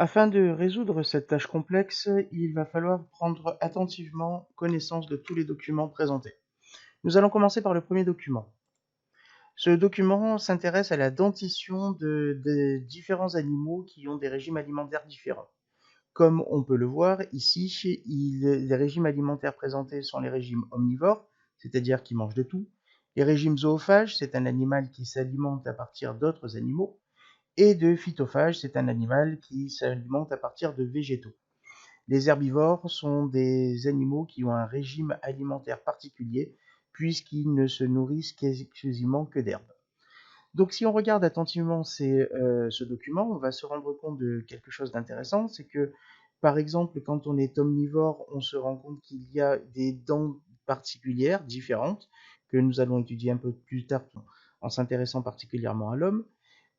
Afin de résoudre cette tâche complexe, il va falloir prendre attentivement connaissance de tous les documents présentés. Nous allons commencer par le premier document. Ce document s'intéresse à la dentition de différents animaux qui ont des régimes alimentaires différents. Comme on peut le voir ici, les régimes alimentaires présentés sont les régimes omnivores, c'est-à-dire qui mangent de tout. Les régimes zoophages, c'est un animal qui s'alimente à partir d'autres animaux. Et de phytophage, c'est un animal qui s'alimente à partir de végétaux. Les herbivores sont des animaux qui ont un régime alimentaire particulier puisqu'ils ne se nourrissent exclusivement que d'herbes. Donc si on regarde attentivement ce document, on va se rendre compte de quelque chose d'intéressant, c'est que par exemple quand on est omnivore, on se rend compte qu'il y a des dents particulières, différentes, que nous allons étudier un peu plus tard en s'intéressant particulièrement à l'homme.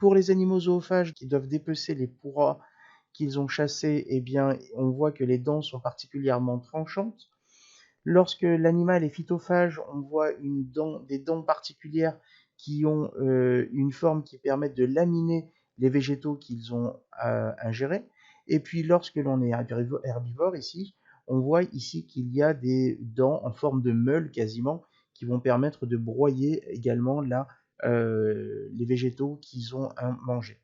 Pour les animaux zoophages qui doivent dépecer les proies qu'ils ont chassées, eh bien, on voit que les dents sont particulièrement tranchantes. Lorsque l'animal est phytophage, on voit des dents particulières qui ont une forme qui permet de laminer les végétaux qu'ils ont ingérés. Et puis lorsque l'on est herbivore ici, on voit ici qu'il y a des dents en forme de meule quasiment qui vont permettre de broyer également les végétaux qu'ils ont mangés.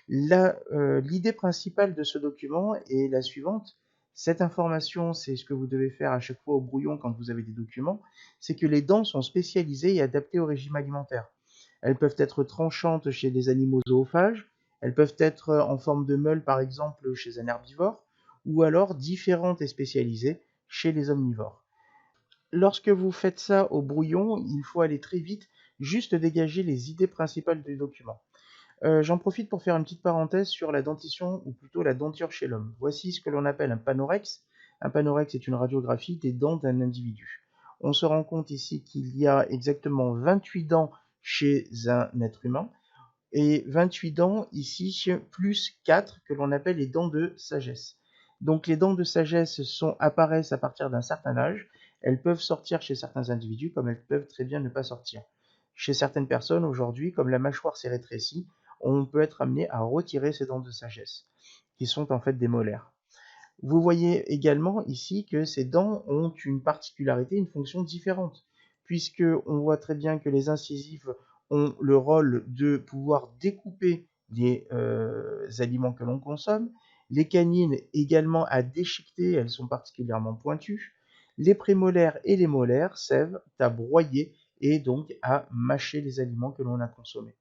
L'idée principale de ce document est la suivante. Cette information, c'est ce que vous devez faire à chaque fois au brouillon quand vous avez des documents, c'est que les dents sont spécialisées et adaptées au régime alimentaire. Elles peuvent être tranchantes chez les animaux zoophages, elles peuvent être en forme de meule par exemple chez un herbivore, ou alors différentes et spécialisées chez les omnivores. Lorsque vous faites ça au brouillon, il faut aller très vite, juste dégager les idées principales du document. J'en profite pour faire une petite parenthèse sur la dentition, ou plutôt la denture chez l'homme. Voici ce que l'on appelle un panorex. Un panorex est une radiographie des dents d'un individu. On se rend compte ici qu'il y a exactement 28 dents chez un être humain, et 28 dents ici, plus 4 que l'on appelle les dents de sagesse. Donc les dents de sagesse apparaissent à partir d'un certain âge. Elles peuvent sortir chez certains individus, comme elles peuvent très bien ne pas sortir. Chez certaines personnes, aujourd'hui, comme la mâchoire s'est rétrécie, on peut être amené à retirer ces dents de sagesse, qui sont en fait des molaires. Vous voyez également ici que ces dents ont une particularité, une fonction différente, puisque on voit très bien que les incisives ont le rôle de pouvoir découper les aliments que l'on consomme, les canines également à déchiqueter, elles sont particulièrement pointues, les prémolaires et les molaires servent à broyer et donc à mâcher les aliments que l'on a consommés.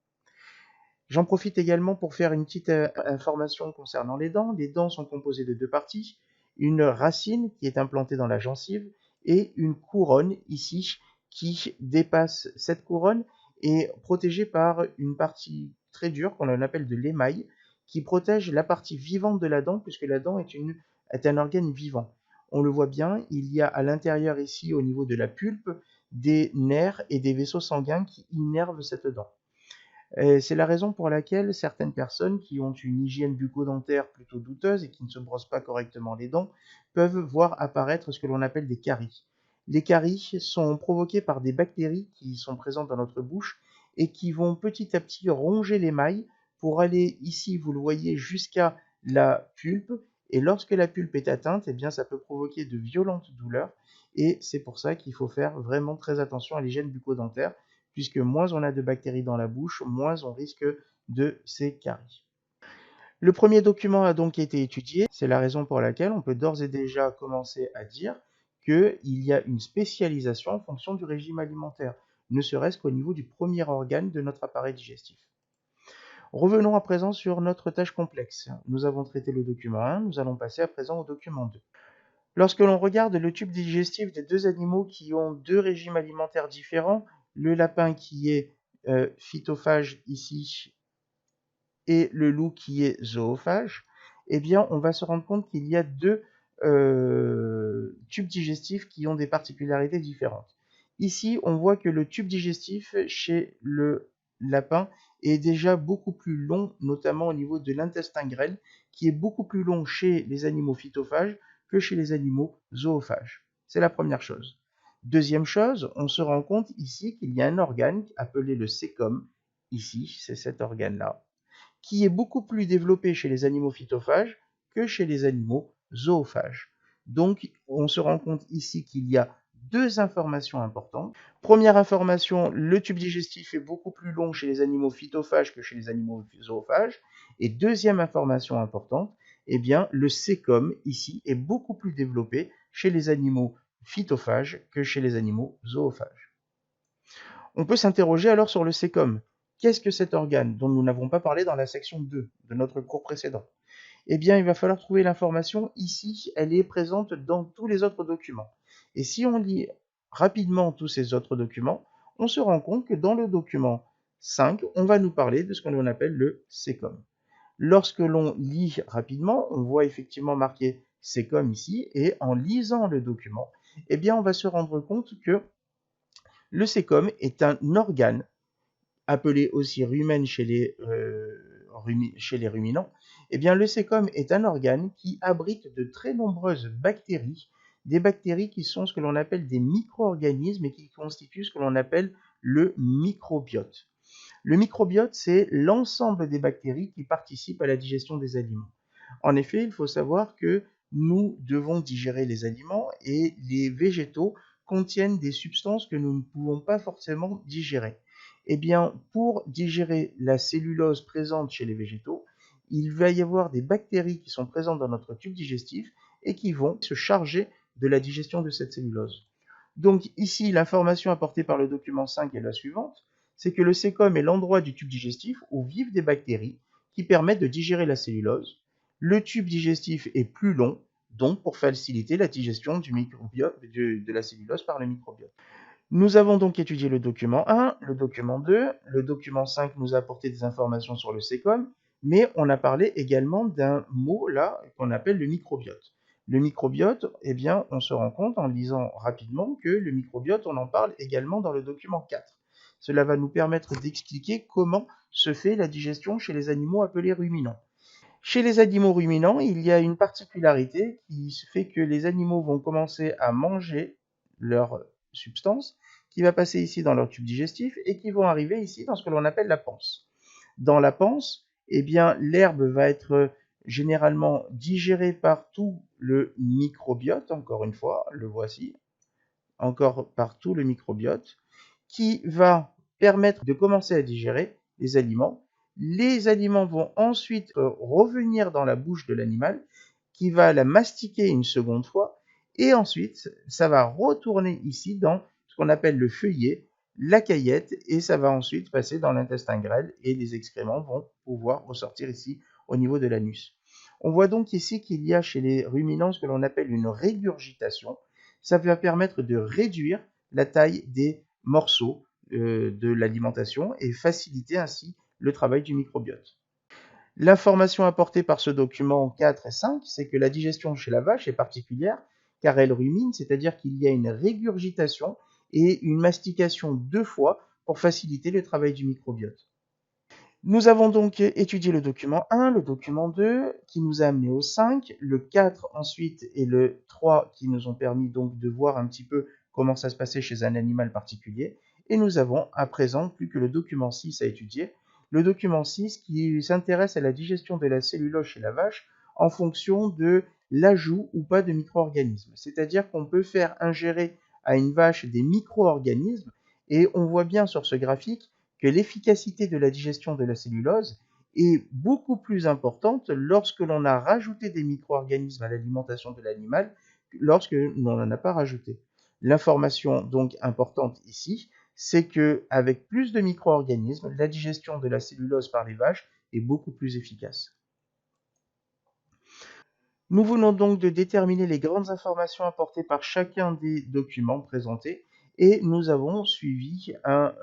J'en profite également pour faire une petite information concernant les dents. Les dents sont composées de deux parties, une racine qui est implantée dans la gencive et une couronne ici qui dépasse cette couronne et protégée par une partie très dure qu'on appelle de l'émail qui protège la partie vivante de la dent puisque la dent est un organe vivant. On le voit bien, il y a à l'intérieur ici au niveau de la pulpe des nerfs et des vaisseaux sanguins qui innervent cette dent. C'est la raison pour laquelle certaines personnes qui ont une hygiène bucco-dentaire plutôt douteuse et qui ne se brossent pas correctement les dents peuvent voir apparaître ce que l'on appelle des caries. Les caries sont provoquées par des bactéries qui sont présentes dans notre bouche et qui vont petit à petit ronger l'émail pour aller ici, vous le voyez, jusqu'à la pulpe. Et lorsque la pulpe est atteinte, eh bien, ça peut provoquer de violentes douleurs. Et c'est pour ça qu'il faut faire vraiment très attention à l'hygiène bucco-dentaire puisque moins on a de bactéries dans la bouche, moins on risque de ces caries. Le premier document a donc été étudié, c'est la raison pour laquelle on peut d'ores et déjà commencer à dire qu'il y a une spécialisation en fonction du régime alimentaire, ne serait-ce qu'au niveau du premier organe de notre appareil digestif. Revenons à présent sur notre tâche complexe. Nous avons traité le document 1, nous allons passer à présent au document 2. Lorsque l'on regarde le tube digestif des deux animaux qui ont deux régimes alimentaires différents, le lapin qui est phytophage ici et le loup qui est zoophage, eh bien on va se rendre compte qu'il y a deux tubes digestifs qui ont des particularités différentes. Ici, on voit que le tube digestif chez le lapin est déjà beaucoup plus long, notamment au niveau de l'intestin grêle, qui est beaucoup plus long chez les animaux phytophages que chez les animaux zoophages. C'est la première chose. Deuxième chose, on se rend compte ici qu'il y a un organe appelé le cécum, ici, c'est cet organe-là, qui est beaucoup plus développé chez les animaux phytophages que chez les animaux zoophages. Donc, on se rend compte ici qu'il y a deux informations importantes. Première information, le tube digestif est beaucoup plus long chez les animaux phytophages que chez les animaux zoophages. Et deuxième information importante, eh bien, le cécom ici est beaucoup plus développé chez les animaux phytophages que chez les animaux zoophages. On peut s'interroger alors sur le cécom. Qu'est-ce que cet organe dont nous n'avons pas parlé dans la section 2 de notre cours précédent? Eh bien, il va falloir trouver l'information ici, elle est présente dans tous les autres documents. Et si on lit rapidement tous ces autres documents, on se rend compte que dans le document 5, on va nous parler de ce que l'on appelle le cécom. Lorsque l'on lit rapidement, on voit effectivement marqué cécom ici, et en lisant le document, eh bien, on va se rendre compte que le cécom est un organe, appelé aussi rumen chez les ruminants. Eh bien, le cécom est un organe qui abrite de très nombreuses bactéries, des bactéries qui sont ce que l'on appelle des micro-organismes et qui constituent ce que l'on appelle le microbiote. Le microbiote, c'est l'ensemble des bactéries qui participent à la digestion des aliments. En effet, il faut savoir que nous devons digérer les aliments et les végétaux contiennent des substances que nous ne pouvons pas forcément digérer. Eh bien, pour digérer la cellulose présente chez les végétaux, il va y avoir des bactéries qui sont présentes dans notre tube digestif et qui vont se charger de la digestion de cette cellulose. Donc ici, l'information apportée par le document 5 est la suivante, c'est que le cécom est l'endroit du tube digestif où vivent des bactéries qui permettent de digérer la cellulose. Le tube digestif est plus long, donc pour faciliter la digestion de la cellulose par le microbiote. Nous avons donc étudié le document 1, le document 2, le document 5 nous a apporté des informations sur le cécom, mais on a parlé également d'un mot là qu'on appelle le microbiote. Le microbiote, eh bien, on se rend compte en lisant rapidement que le microbiote, on en parle également dans le document 4. Cela va nous permettre d'expliquer comment se fait la digestion chez les animaux appelés ruminants. Chez les animaux ruminants, il y a une particularité qui fait que les animaux vont commencer à manger leur substance, qui va passer ici dans leur tube digestif et qui vont arriver ici dans ce que l'on appelle la panse. Dans la panse, eh bien, l'herbe va être généralement digérée par tout le microbiote, encore une fois, le voici, encore par tout le microbiote, qui va permettre de commencer à digérer les aliments. Les aliments vont ensuite revenir dans la bouche de l'animal, qui va la mastiquer une seconde fois, et ensuite, ça va retourner ici dans ce qu'on appelle le feuillet, la caillette, et ça va ensuite passer dans l'intestin grêle, et les excréments vont pouvoir ressortir ici au niveau de l'anus. On voit donc ici qu'il y a chez les ruminants ce que l'on appelle une régurgitation. Ça va permettre de réduire la taille des morceaux de l'alimentation et faciliter ainsi le travail du microbiote. L'information apportée par ce document 4 et 5, c'est que la digestion chez la vache est particulière car elle rumine, c'est-à-dire qu'il y a une régurgitation et une mastication 2 fois pour faciliter le travail du microbiote. Nous avons donc étudié le document 1, le document 2 qui nous a amené au 5, le 4 ensuite et le 3 qui nous ont permis donc de voir un petit peu comment ça se passait chez un animal particulier. Et nous avons à présent plus que le document 6 à étudier. Le document 6 qui s'intéresse à la digestion de la cellulose chez la vache en fonction de l'ajout ou pas de micro-organismes. C'est-à-dire qu'on peut faire ingérer à une vache des micro-organismes et on voit bien sur ce graphique que l'efficacité de la digestion de la cellulose est beaucoup plus importante lorsque l'on a rajouté des micro-organismes à l'alimentation de l'animal que lorsque l'on n'en a pas rajouté. L'information donc importante ici, c'est qu'avec plus de micro-organismes, la digestion de la cellulose par les vaches est beaucoup plus efficace. Nous venons donc de déterminer les grandes informations apportées par chacun des documents présentés et nous avons suivi un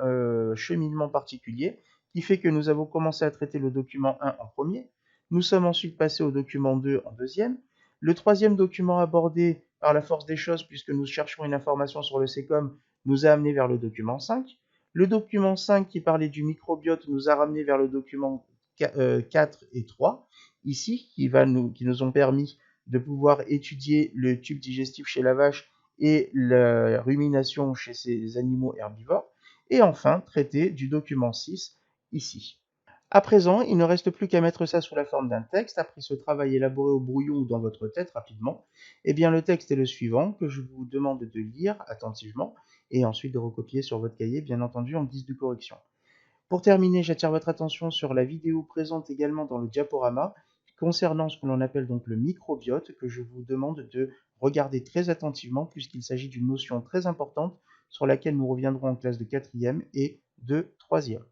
cheminement particulier qui fait que nous avons commencé à traiter le document 1 en premier, nous sommes ensuite passés au document 2 en deuxième, le troisième document abordé par la force des choses puisque nous cherchons une information sur le cécom nous a amené vers le document 5, le document 5 qui parlait du microbiote nous a ramené vers le document 4 et 3, ici, qui nous ont permis de pouvoir étudier le tube digestif chez la vache et la rumination chez ces animaux herbivores, et enfin traiter du document 6 ici. À présent, il ne reste plus qu'à mettre ça sous la forme d'un texte. Après ce travail élaboré au brouillon ou dans votre tête rapidement, eh bien le texte est le suivant que je vous demande de lire attentivement et ensuite de recopier sur votre cahier, bien entendu en guise de correction. Pour terminer, j'attire votre attention sur la vidéo présente également dans le diaporama concernant ce que l'on appelle donc le microbiote que je vous demande de regarder très attentivement puisqu'il s'agit d'une notion très importante sur laquelle nous reviendrons en classe de quatrième et de troisième.